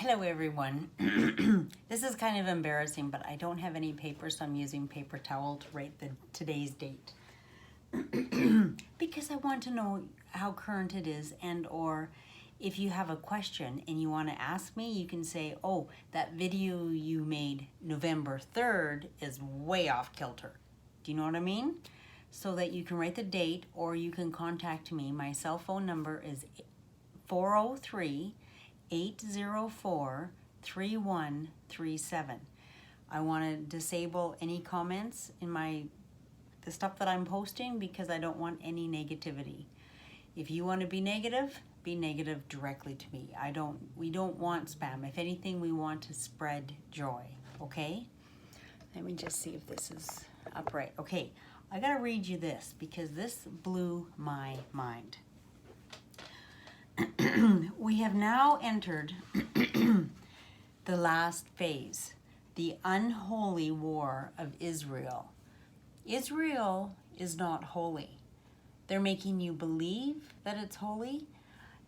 Hello everyone. This is kind of embarrassing, but I don't have any paper, so I'm using paper towel to write today's date. Because I want to know how current it is, and or if you have a question and you want to ask me, you can say, oh, that video you made November 3rd is way off kilter. Do you know what I mean? So that you can write the date, or you can contact me. My cell phone number is 403-804-3137. I want to disable any comments in the stuff that I'm posting because I don't want any negativity. If you want to be negative directly to me. We don't want spam. If anything, we want to spread joy, okay? Let me just see if this is upright. Okay, I gotta read you this because this blew my mind. We have now entered the last phase, the unholy war of Israel. Israel is not holy. They're making you believe that it's holy,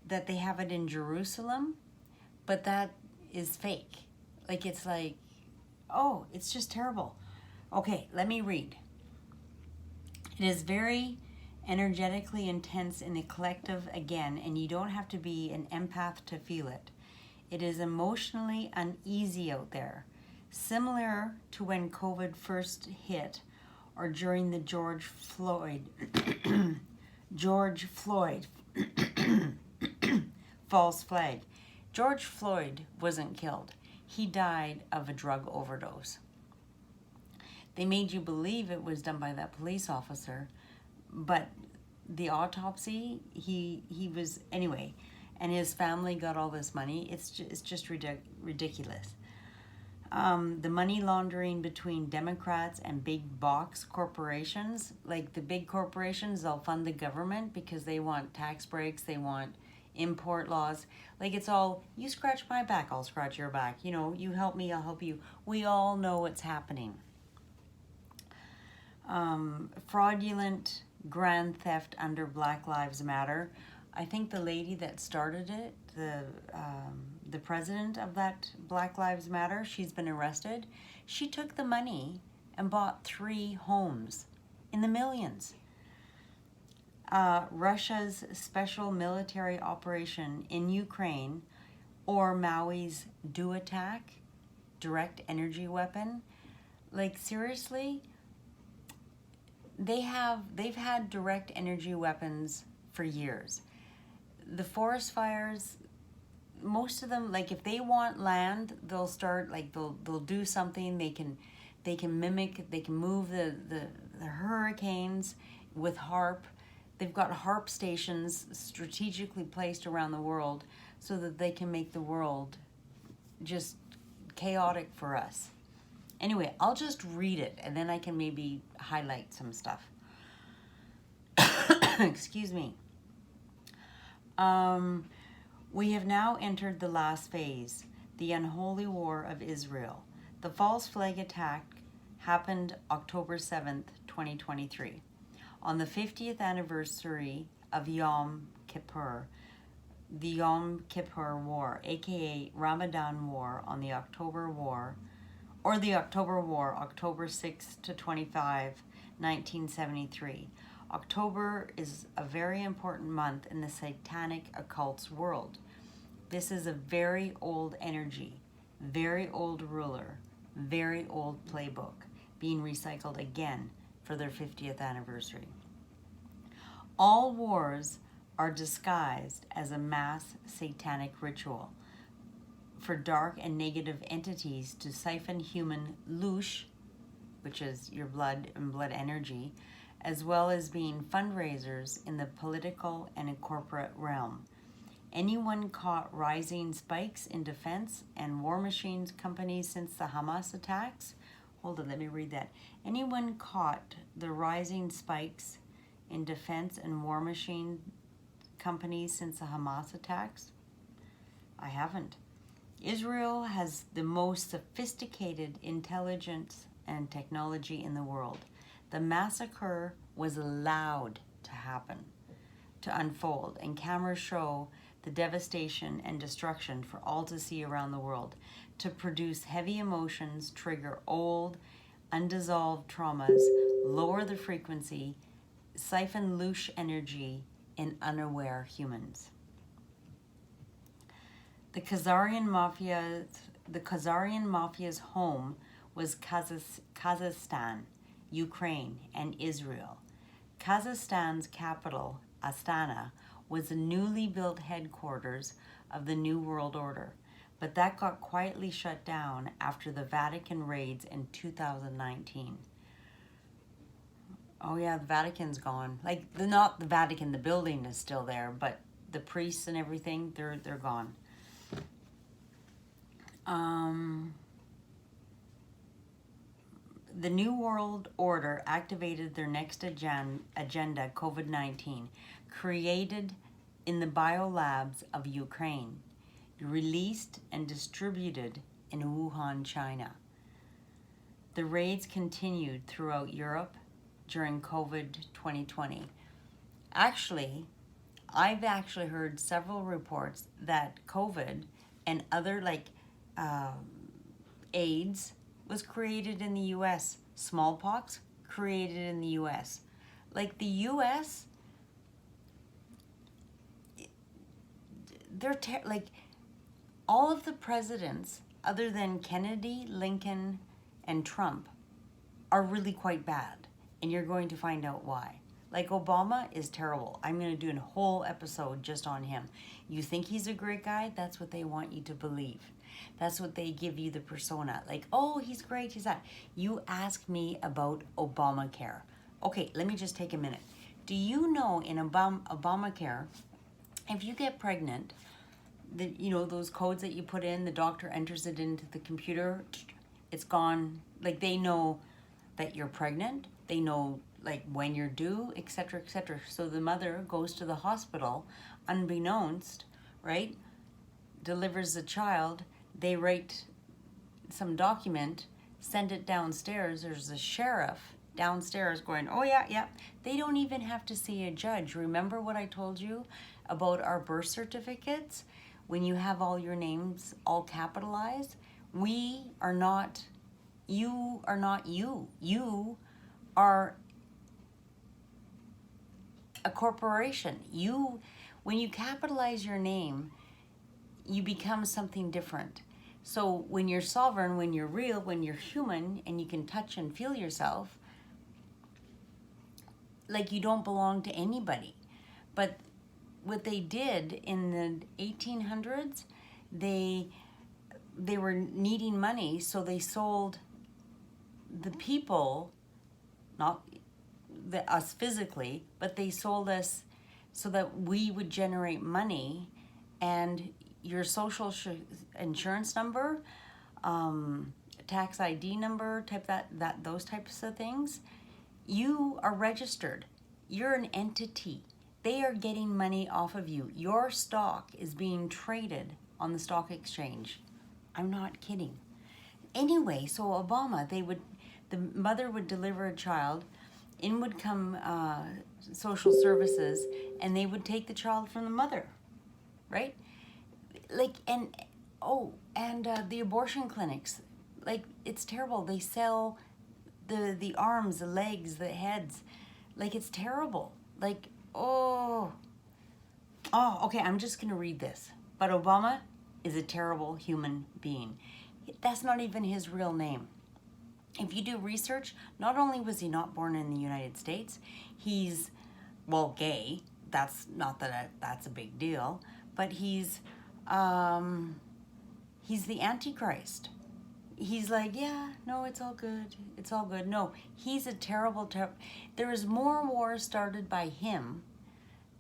that they have it in Jerusalem, but that is fake. It's like, oh, it's just terrible. Okay, let me read. It is very energetically intense in the collective again, and you don't have to be an empath to feel it. It is emotionally uneasy out there, similar to when COVID first hit or during the George Floyd false flag. George Floyd wasn't killed. He died of a drug overdose. They made you believe it was done by that police officer, but the autopsy, he was, anyway, and his family got all this money. It's just ridiculous. The money laundering between Democrats and big box corporations, like the big corporations, they'll fund the government because they want tax breaks, they want import laws. Like, it's all, you scratch my back, I'll scratch your back. You know, you help me, I'll help you. We all know what's happening. Fraudulent grand theft under Black Lives Matter. I think the lady that started it, the president of that Black Lives Matter, she's been arrested. She took the money and bought 3 homes in the millions. Russia's special military operation in Ukraine, or Maui's DO attack, direct energy weapon. Like, seriously, they've had direct energy weapons for years. The forest fires, most of them, like, if they want land, they'll start, like, they'll do something. They can mimic, they can move the hurricanes with HAARP. They've got HAARP stations strategically placed around the world so that they can make the world just chaotic for us. Anyway, I'll just read it and then I can maybe highlight some stuff. Excuse me. We have now entered the last phase, the unholy war of Israel. The false flag attack happened October 7th, 2023. On the 50th anniversary of Yom Kippur, the Yom Kippur War, aka Ramadan War, on the October War, or the October War, October 6 to 25, 1973. October is a very important month in the satanic occult's world. This is a very old energy, very old ruler, very old playbook, being recycled again for their 50th anniversary. All wars are disguised as a mass satanic ritual for dark and negative entities to siphon human lush, which is your blood and blood energy, as well as being fundraisers in the political and corporate realm. Anyone caught rising spikes in defense and war machines companies since the Hamas attacks? Hold on, let me read that. Anyone caught the rising spikes in defense and war machine companies since the Hamas attacks? I haven't. Israel has the most sophisticated intelligence and technology in the world. The massacre was allowed to happen, to unfold, and cameras show the devastation and destruction for all to see around the world, to produce heavy emotions, trigger old, undissolved traumas, lower the frequency, siphon loose energy in unaware humans. The Khazarian Mafia's home was Kazakhstan, Ukraine, and Israel. Kazakhstan's capital, Astana, was the newly built headquarters of the New World Order, but that got quietly shut down after the Vatican raids in 2019. Oh yeah, the Vatican's gone. Like, not the Vatican, the building is still there, but the priests and everything, they're gone. The New World Order activated their next agenda, COVID-19, created in the biolabs of Ukraine, released and distributed in Wuhan, China. The raids continued throughout Europe during COVID 2020. Actually, I've actually heard several reports that COVID and other AIDS was created in the US. Smallpox created in the US. Like, the US, they're all of the presidents other than Kennedy, Lincoln, and Trump are really quite bad, and you're going to find out why. Like, Obama is terrible. I'm going to do a whole episode just on him. You think he's a great guy? That's what they want you to believe. That's what they give you the persona. Like, oh, he's great, he's that. You ask me about Obamacare. Okay, let me just take a minute. Do you know in Obamacare, if you get pregnant, those codes that you put in, the doctor enters it into the computer, it's gone. Like, they know that you're pregnant. They know, like, when you're due, etc., etc. So the mother goes to the hospital, unbeknownst, right? Delivers the child. They write some document, send it downstairs. There's a sheriff downstairs going, oh yeah. They don't even have to see a judge. Remember what I told you about our birth certificates? When you have all your names all capitalized, you are not you. You are a corporation. When you capitalize your name, you become something different. So when you're sovereign, when you're real, when you're human, and you can touch and feel yourself, like, you don't belong to anybody. But what they did in the 1800s, they were needing money, so they sold the people, not us physically, but they sold us so that we would generate money, and your social insurance number, tax ID number, those types of things, you are registered. You're an entity. They are getting money off of you. Your stock is being traded on the stock exchange. I'm not kidding. Anyway, so Obama, the mother would deliver a child, in would come social services, and they would take the child from the mother, right? Like, and the abortion clinics, like, it's terrible. They sell the arms, the legs, the heads. Like, it's terrible. Like, okay, I'm just gonna read this. But Obama is a terrible human being. That's not even his real name. If you do research, not only was he not born in the United States, he's, gay. That's not that's a big deal, but he's the Antichrist. He's like, yeah, no, it's all good. It's all good. No, he's a terrible. There is more wars started by him,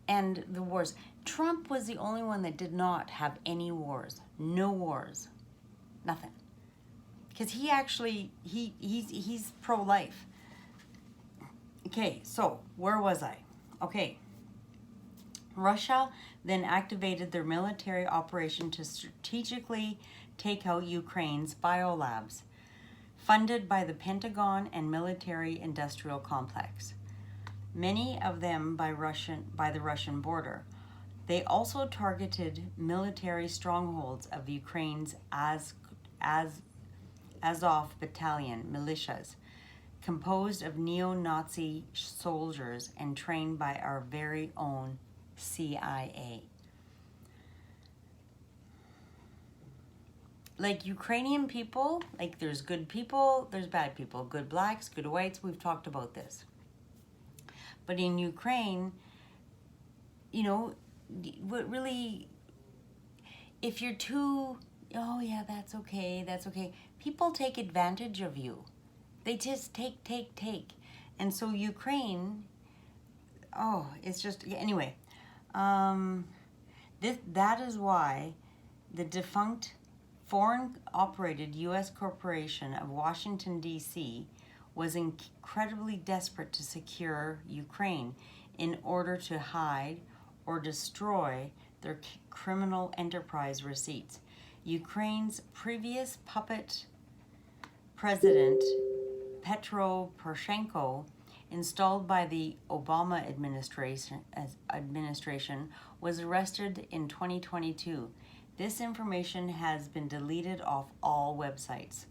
and the wars. Trump was the only one that did not have any wars. No wars. Nothing. Because he actually, he's pro-life. Okay, so where was I? Okay. Russia then activated their military operation to strategically take out Ukraine's biolabs, funded by the Pentagon and military industrial complex, many of them by the Russian border. They also targeted military strongholds of Ukraine's Azov battalion militias, composed of neo-Nazi soldiers and trained by our very own CIA. Like Ukrainian people, like there's good people, there's bad people, good blacks, good whites, we've talked about this. But in Ukraine, you know, what really, if you're too, oh yeah, that's okay, people take advantage of you. They just take. And so Ukraine, oh, it's just, yeah, anyway. That is why the defunct foreign-operated U.S. corporation of Washington, D.C. was incredibly desperate to secure Ukraine in order to hide or destroy their criminal enterprise receipts. Ukraine's previous puppet president, Petro Poroshenko, installed by the Obama administration, was arrested in 2022. This information has been deleted off all websites.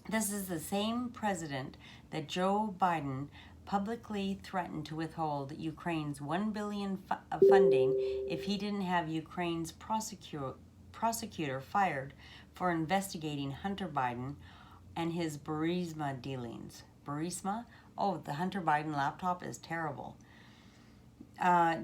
This is the same president that Joe Biden publicly threatened to withhold Ukraine's $1 billion of funding if he didn't have Ukraine's prosecutor fired for investigating Hunter Biden and his Burisma dealings. Burisma? Oh, the Hunter Biden laptop is terrible.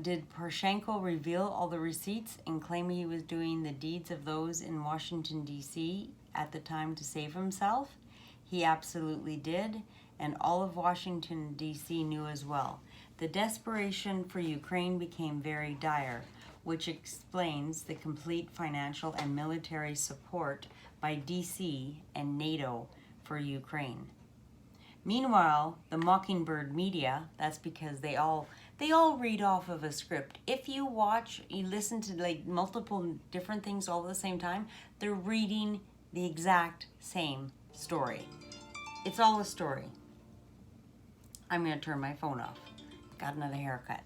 Did Poroshenko reveal all the receipts and claim he was doing the deeds of those in Washington, D.C. at the time to save himself? He absolutely did, and all of Washington, D.C. knew as well. The desperation for Ukraine became very dire, which explains the complete financial and military support by D.C. and NATO for Ukraine. Meanwhile, the Mockingbird media, that's because they all read off of a script. If you listen to like multiple different things all at the same time, they're reading the exact same story. It's all a story. I'm going to turn my phone off. Got another haircut.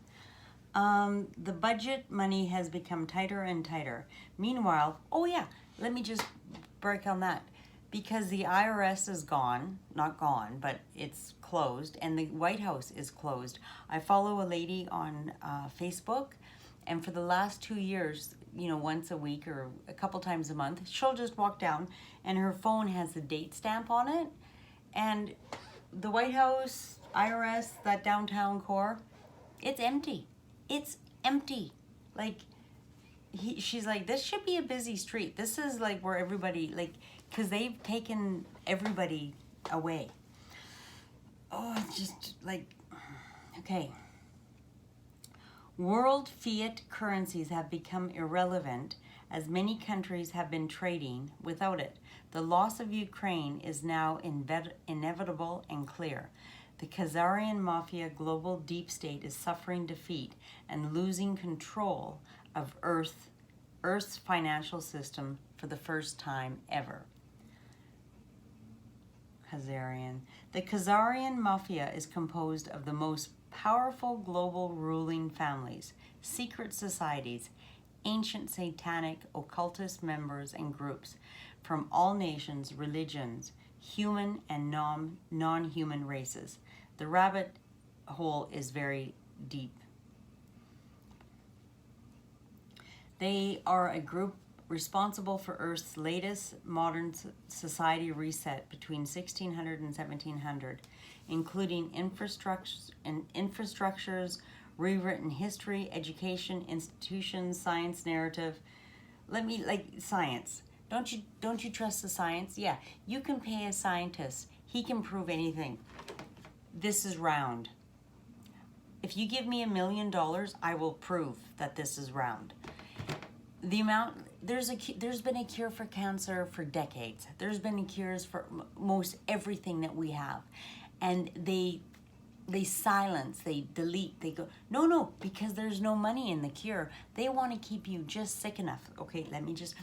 The budget money has become tighter and tighter. Meanwhile, oh yeah, let me just break on that. Because the IRS is not gone, but it's closed, and the White House is closed. I follow a lady on Facebook, and for the last 2 years, once a week or a couple times a month, she'll just walk down, and her phone has the date stamp on it, and the White House, IRS, that downtown core, it's empty. It's empty. Like, she's like, this should be a busy street. This is like where everybody, like, because they've taken everybody away. Oh, it's just like, okay. World fiat currencies have become irrelevant as many countries have been trading without it. The loss of Ukraine is now inevitable and clear. The Khazarian Mafia global deep state is suffering defeat and losing control of Earth's financial system for the first time ever. The Khazarian Mafia is composed of the most powerful global ruling families, secret societies, ancient satanic occultist members and groups from all nations, religions, human and non-human races. The rabbit hole is very deep. They are a group responsible for Earth's latest modern society reset between 1600 and 1700, including infrastructures, rewritten history, education, institutions, science narrative. Science. Don't you trust the science? Yeah, you can pay a scientist. He can prove anything. This is round. If you give me $1 million, I will prove that this is round. There's been a cure for cancer for decades. There's been cures for most everything that we have. And they silence, they delete, they go, no, because there's no money in the cure. They want to keep you just sick enough. Okay, let me just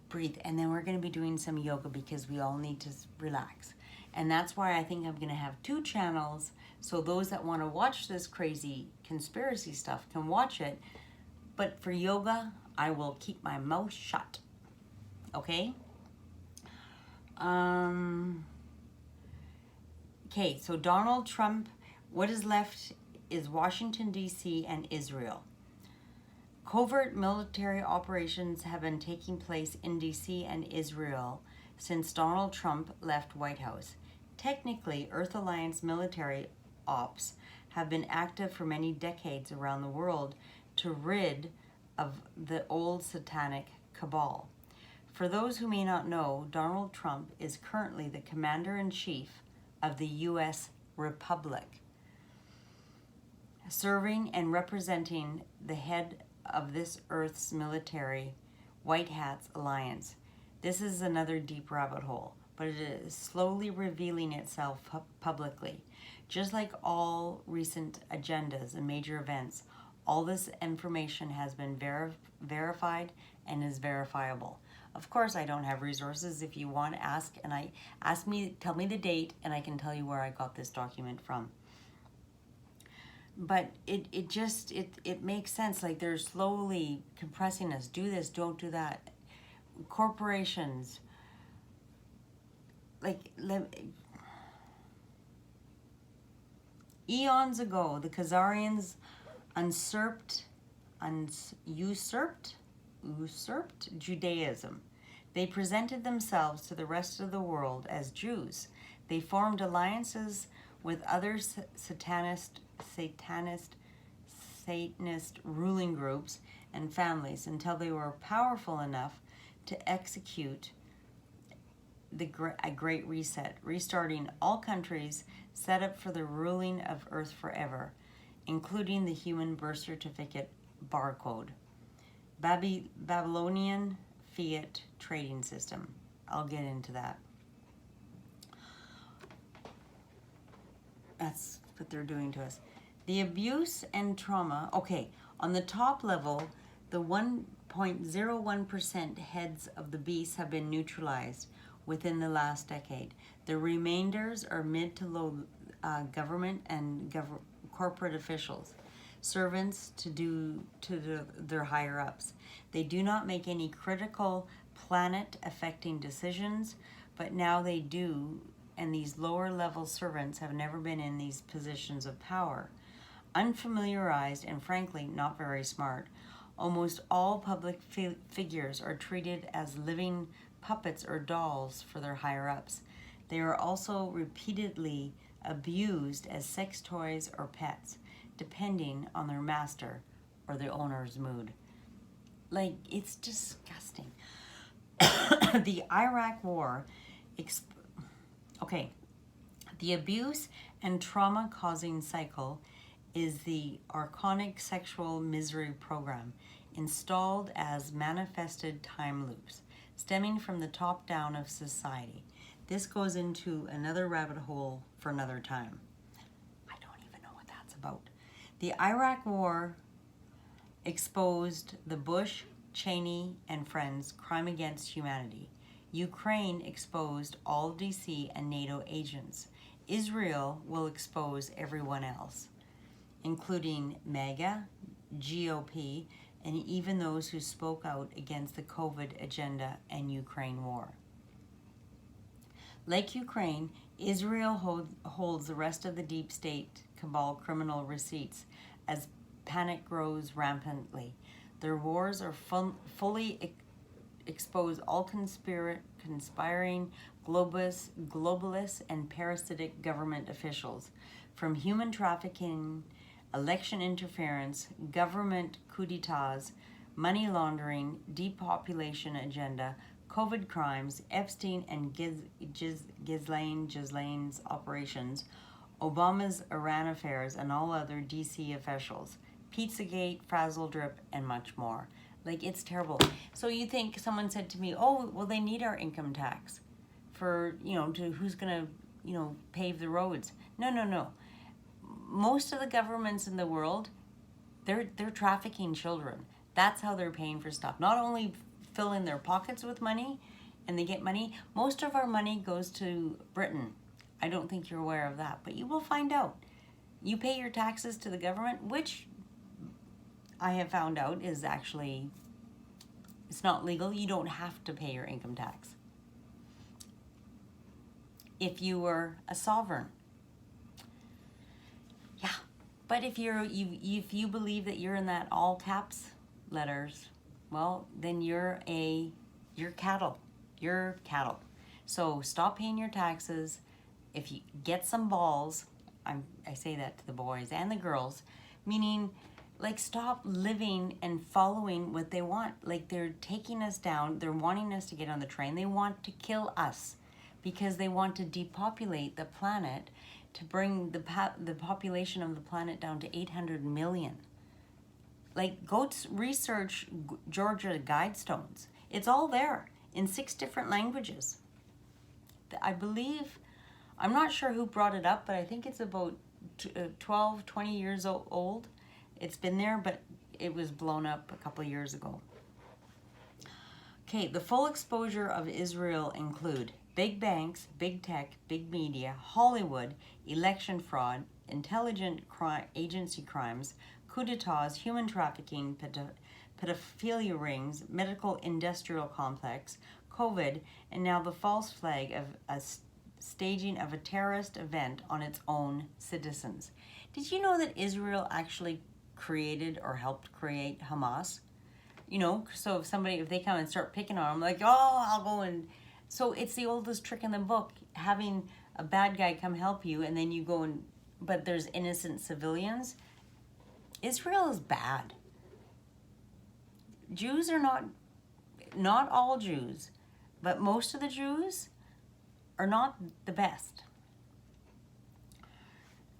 breathe. And then we're going to be doing some yoga because we all need to relax. And that's why I think I'm going to have 2 channels. So those that want to watch this crazy conspiracy stuff can watch it. But for yoga, I will keep my mouth shut. Okay? Okay, so Donald Trump, what is left is Washington, D.C. and Israel. Covert military operations have been taking place in D.C. and Israel since Donald Trump left White House. Technically, Earth Alliance military ops have been active for many decades around the world to rid of the old satanic cabal. For those who may not know, Donald Trump is currently the commander-in-chief of the U.S. Republic, serving and representing the head of this Earth's military White Hats Alliance. This is another deep rabbit hole, but it is slowly revealing itself publicly. Just like all recent agendas and major events, all this information has been verified and is verifiable. Of course, I don't have resources. If you want to ask, tell me the date, and I can tell you where I got this document from. But it makes sense. Like, they're slowly compressing us. Do this, don't do that. Corporations, eons ago, the Khazarians usurped Judaism. They presented themselves to the rest of the world as Jews. They formed alliances with other Satanist ruling groups and families until they were powerful enough to execute a great reset, restarting all countries set up for the ruling of Earth forever, including the human birth certificate barcode. Babylonian fiat trading system. I'll get into that. That's what they're doing to us. The abuse and trauma. Okay, on the top level, the 1.01% heads of the beast have been neutralized within the last decade. The remainders are mid to low government and corporate officials, servants to their higher ups. They do not make any critical planet affecting decisions, but now they do, and these lower level servants have never been in these positions of power. Unfamiliarized and frankly not very smart, almost all public figures are treated as living puppets or dolls for their higher ups. They are also repeatedly abused as sex toys or pets, depending on their master or the owner's mood. Like, it's disgusting. The Iraq War, the abuse and trauma causing cycle is the archonic sexual misery program, installed as manifested time loops, stemming from the top down of society. This goes into another rabbit hole for another time. I don't even know what that's about. The Iraq War exposed the Bush, Cheney, and friends' crime against humanity. Ukraine exposed all DC and NATO agents. Israel will expose everyone else, including MAGA, GOP, and even those who spoke out against the COVID agenda and Ukraine war. Like Ukraine, Israel holds the rest of the deep state cabal criminal receipts as panic grows rampantly. Their wars are fully expose all conspiring globalists and parasitic government officials, from human trafficking, election interference, government coups d'etats, money laundering, depopulation agenda, COVID crimes, Epstein and Ghislaine's operations, Obama's Iran affairs, and all other DC officials, Pizzagate, Frazzle Drip, and much more. Like, it's terrible. So you think, someone said to me, oh, well, they need our income tax for, to who's going to, pave the roads. No. Most of the governments in the world, they're trafficking children. That's how they're paying for stuff. Not only filling their pockets with money, and they get money. Most of our money goes to Britain. I don't think you're aware of that, but you will find out. You pay your taxes to the government, which I have found out is actually, it's not legal. You don't have to pay your income tax. If you were a sovereign. Yeah. But if you believe that you're in that all caps letters, well, then you're cattle. You're cattle. So stop paying your taxes. If you get some balls, I say that to the boys and the girls, meaning like stop living and following what they want. Like they're taking us down. They're wanting us to get on the train. They want to kill us because they want to depopulate the planet to bring the population of the planet down to 800 million. Like go research Georgia Guidestones. It's all there in 6 different languages. I believe, I'm not sure who brought it up, but I think it's about 12, 20 years old. It's been there, but it was blown up a couple of years ago. Okay, the full exposure of Israel include big banks, big tech, big media, Hollywood, election fraud, agency crimes, coup d'etats, human trafficking, pedophilia rings, medical industrial complex, COVID, and now the false flag of a staging of a terrorist event on its own citizens. Did you know that Israel actually created or helped create Hamas? You know, so if they come and start picking on them, like, oh, I'll go and... So it's the oldest trick in the book, having a bad guy come help you, and then you go and... But there's innocent civilians. Israel is bad. Jews are not all Jews, but most of the Jews are not the best.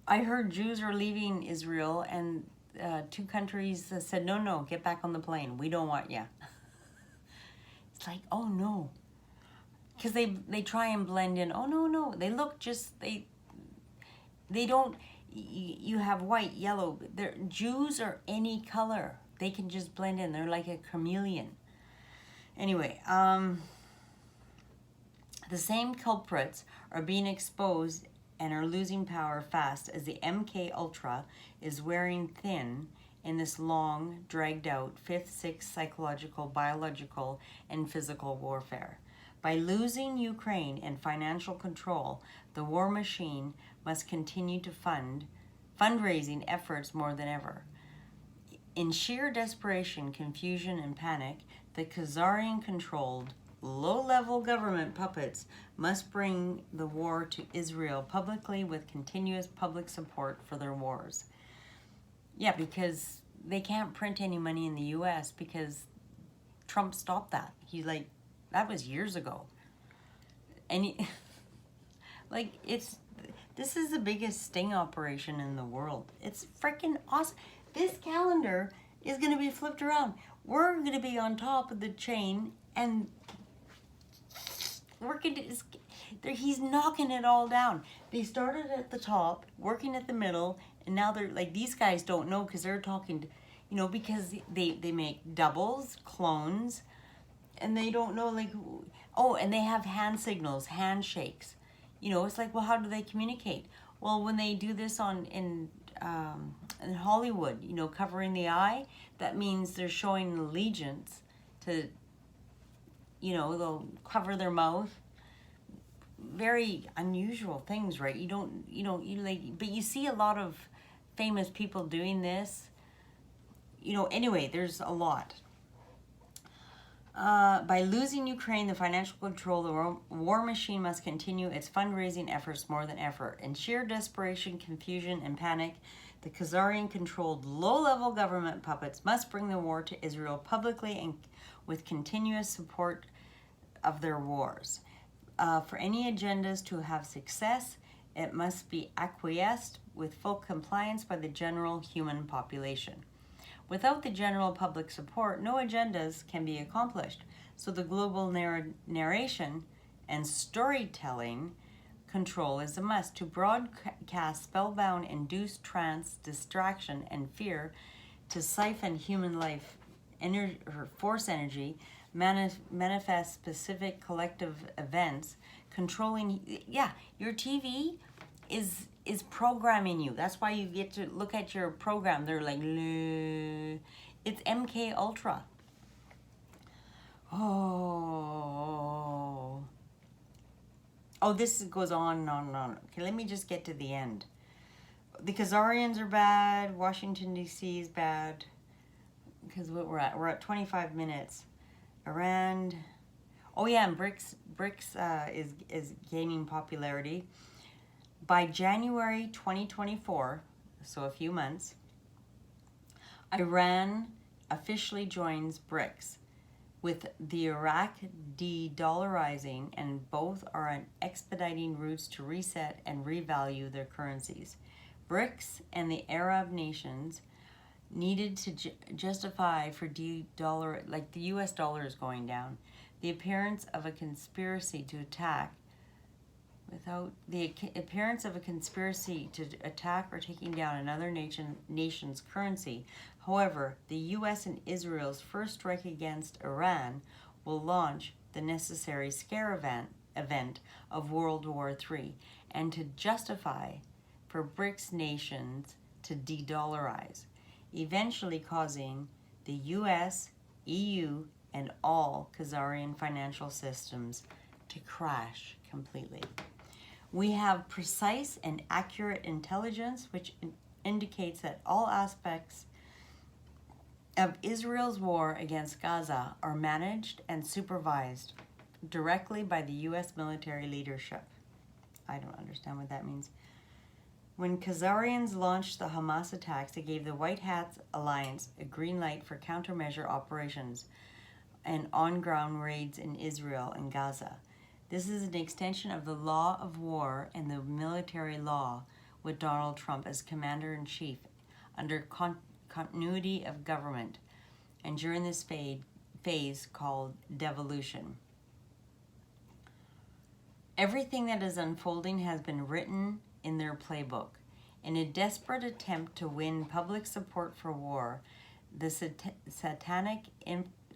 I heard Jews are leaving Israel, and 2 countries said, no, get back on the plane. We don't want you. It's like, oh no. Because they try and blend in. Oh no. They look just, they don't, you have white, yellow. Jews are any color. They can just blend in. They're like a chameleon. Anyway, the same culprits are being exposed and are losing power fast as the MK Ultra is wearing thin in this long, dragged out 5th, 6th psychological, biological, and physical warfare. By losing Ukraine and financial control, the war machine must continue to fund fundraising efforts more than ever. In sheer desperation, confusion, and panic, the Khazarian-controlled, low-level government puppets must bring the war to Israel publicly with continuous public support for their wars. Yeah, because they can't print any money in the U.S. because Trump stopped that. He's like, that was years ago. And this is the biggest sting operation in the world. It's freaking awesome. This calendar is going to be flipped around. We're going to be on top of the chain, and he's knocking it all down. They started at the top, working at the middle, and now they're like, these guys don't know because they're talking, because they make doubles, clones, and they don't know, like, oh, and they have hand signals, handshakes. It's like, well, how do they communicate? Well, when they do this in Hollywood, covering the eye, that means they're showing allegiance to, they'll cover their mouth. Very unusual things, right? But you see a lot of famous people doing this. Anyway, there's a lot. By losing Ukraine, the financial control, the war machine must continue its fundraising efforts more than ever. In sheer desperation, confusion, and panic, the Khazarian-controlled low-level government puppets must bring the war to Israel publicly and with continuous support of their wars. For any agendas to have success, it must be acquiesced with full compliance by the general human population. Without the general public support, no agendas can be accomplished. So the global narration and storytelling control is a must to broadcast spellbound, induce trance, distraction, and fear to siphon human life, force energy, manifest specific collective events, controlling. Yeah, your TV is programming you. That's why you get to look at your program. They're like, It's MK Ultra. Oh. Oh, this goes on and on and on. Okay, let me just get to the end. The Khazarians are bad. Washington, D.C. is bad. Because what we're at 25 minutes. Iran. Oh yeah, and BRICS is gaining popularity. By January 2024, so a few months, Iran officially joins BRICS, with the Iraq de-dollarizing, and both are on expediting routes to reset and revalue their currencies. BRICS and the Arab nations needed to justify for de-dollar, like the US dollar is going down, the appearance of a conspiracy to attack or taking down another nation's currency. However, the U.S. and Israel's first strike against Iran will launch the necessary scare event of World War III, and to justify for BRICS nations to de-dollarize, eventually causing the U.S., EU, and all Khazarian financial systems to crash completely. We have precise and accurate intelligence, which indicates that all aspects of Israel's war against Gaza are managed and supervised directly by the U.S. military leadership. I don't understand what that means. When Khazarians launched the Hamas attacks, it gave the White Hats Alliance a green light for countermeasure operations and on-ground raids in Israel and Gaza. This is an extension of the law of war and the military law, with Donald Trump as commander-in-chief under continuity of government, and during this phase called devolution. Everything that is unfolding has been written in their playbook. In a desperate attempt to win public support for war, the satanic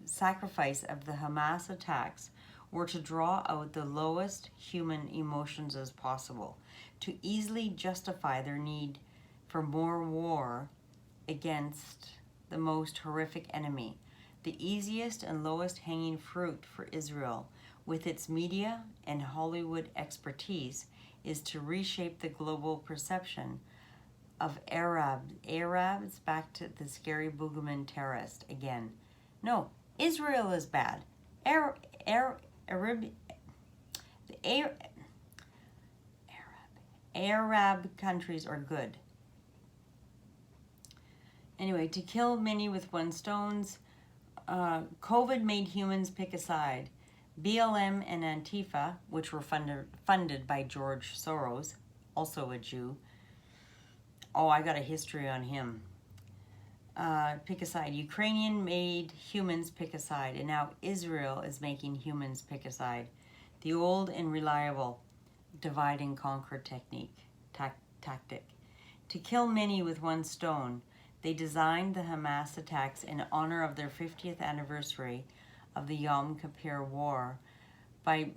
sacrifice of the Hamas attacks were to draw out the lowest human emotions as possible, to easily justify their need for more war against the most horrific enemy. The easiest and lowest hanging fruit for Israel, with its media and Hollywood expertise, is to reshape the global perception of Arabs back to the scary boogeyman terrorist again. No, Israel is bad. Arab countries are good. Anyway, to kill many with one stones, COVID made humans pick a side. BLM and Antifa, which were funded by George Soros, also a Jew. Oh, I got a history on him. Pick a side. Ukrainian made humans pick a side, and now Israel is making humans pick a side. The old and reliable divide and conquer tactic. To kill many with one stone, they designed the Hamas attacks in honor of their 50th anniversary of the Yom Kippur War by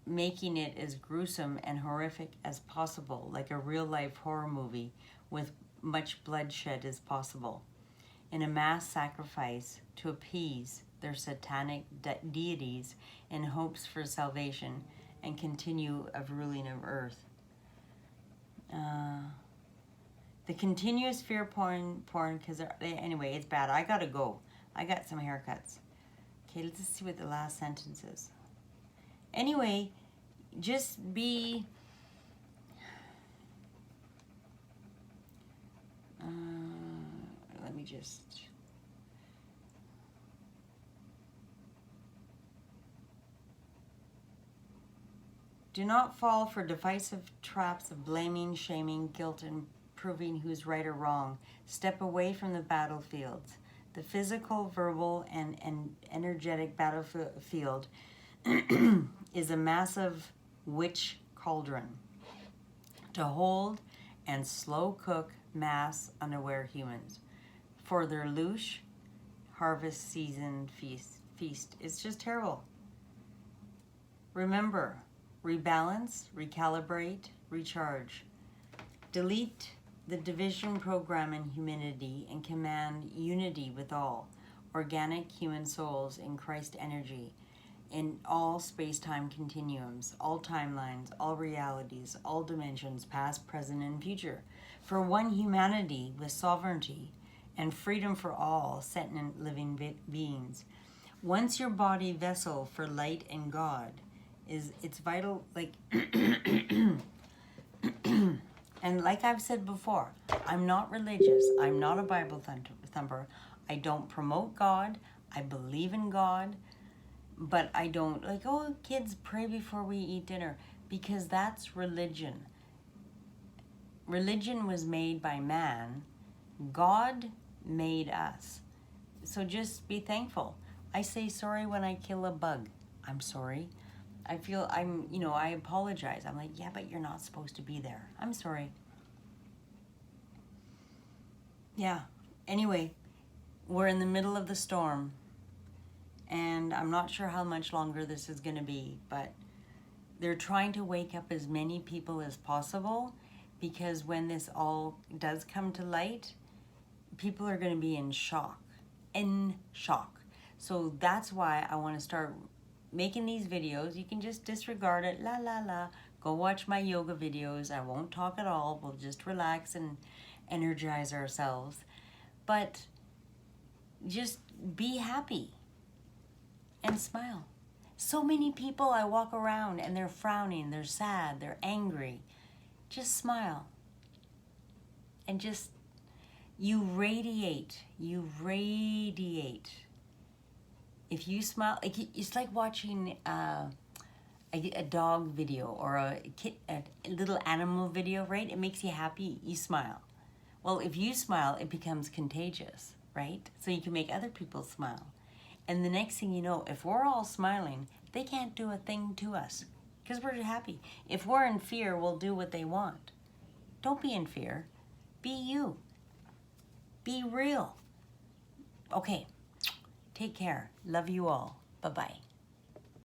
making it as gruesome and horrific as possible, like a real-life horror movie with much bloodshed as possible, in a mass sacrifice to appease their satanic deities in hopes for salvation and continue of ruling of earth. The continuous fear porn, because anyway, it's bad. I gotta go. I got some haircuts. Okay, let's just see what the last sentence is. Anyway, just be... let me just... Do not fall for divisive traps of blaming, shaming, guilt, and proving who's right or wrong. Step away from the battlefields. The physical, verbal, and energetic battlefield is a massive witch cauldron to hold and slow cook mass unaware humans for their louche harvest season feast. It's just terrible. Remember, rebalance, recalibrate, recharge. Delete the division program in humanity and command unity with all. organic human souls in Christ energy, in all space-time continuums, all timelines, all realities, all dimensions, past, present, and future, for one humanity with sovereignty and freedom for all sentient living beings. Once your body vessel for light and God is it's vital, like and like I've said before, I'm not religious. I'm not a Bible thumper. I don't promote God. I believe in God. But I don't, like, oh, kids, pray before we eat dinner. Because that's religion. Religion was made by man. God made us. So just be thankful. I say sorry when I kill a bug. I'm sorry. I feel I apologize. I'm like, yeah, but you're not supposed to be there. I'm sorry. Yeah. Anyway, we're in the middle of the storm. And I'm not sure how much longer this is going to be, but they're trying to wake up as many people as possible, because when this all does come to light, people are going to be in shock. So that's why I want to start making these videos. You can just disregard it, la la la. Go watch my yoga videos. I won't talk at all. We'll just relax and energize ourselves. But just be happy and smile. So many people I walk around and they're frowning, they're sad, they're angry. Just smile. And just, you radiate. If you smile, it's like watching a dog video or a little animal video, right? It makes you happy, you smile. Well, if you smile, it becomes contagious, right? So you can make other people smile. And the next thing you know, if we're all smiling, they can't do a thing to us because we're happy. If we're in fear, we'll do what they want. Don't be in fear. Be you. Be real. Okay. Take care. Love you all. Bye-bye.